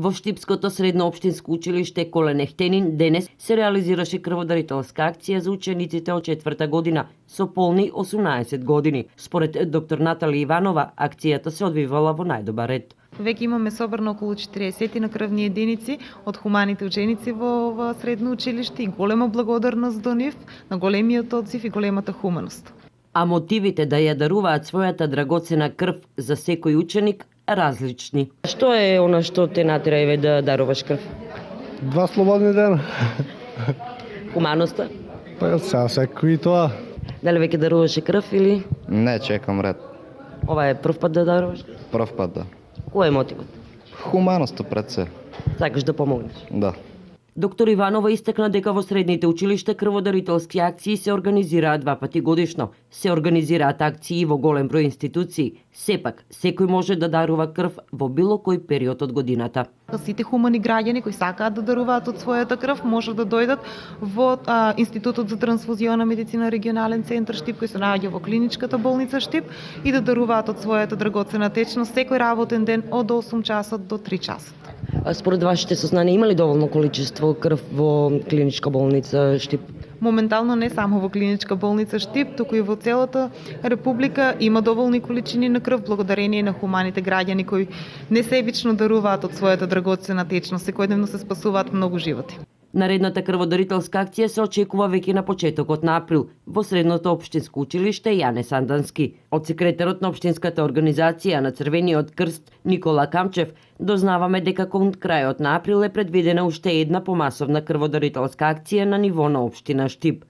Во Штипското средно општинско училиште Колен Ехтенин денес се реализираше крводарителска акција за учениците од 4-та година со полни 18 години. Според доктор Натали Иванова, акцијата се одвивала во најдобар ред. Веќе имаме собрано околу 40 на крвни единици од хуманите ученици во средно училиште и голема благодарност до нив, на големиот одзив и големата хуманост. А мотивите да ја даруваат својата драгоцена крв за секој ученик различни. Што е она што те натера еве да даруваш крв? 2 слободни дена. Хуманоста? Па сега секој и тоа. Дали веќе даруваше крв или Не, чекам ред. ова е прв пат да даруваш? Прв пат, да. Кој е мотивот? Хуманоста пред се. Сакаш да помогнеш? Да. Доктор Иванова истакна дека во средните училишта крводарителски акции се организираат 2 пати годишно. Се организираат акции во голем број институции. Сепак, секој може да дарува крв во било кој период од годината. Сите хумани граѓани кои сакаат да даруваат од својата крв може да дојдат во Институтот за трансфузиона медицина регионален центар Штип кој се наоѓа во клиничката болница Штип и да даруваат од својата драгоцена течност секој работен ден од 8 часот до 3 часот. А според вашите сознания има ли доволно количество крв во клиничка болница Штип? Моментално не само во клиничка болница Штип, туку и во целата република има доволни количини на крв благодарение на хуманите граѓани кои несебично даруваат од својата драгоцена течност, секојдневно се спасуваат многу животи. Наредната крводарителска акција се очекува веќе на почетокот на април во средното општинско училиште Јане Сандански. Од секретарот на општинската организација на Црвениот крст Никола Камчев дознаваме дека кон крајот на април е предвидена уште една помасовна крводарителска акција на ниво на општина Штип.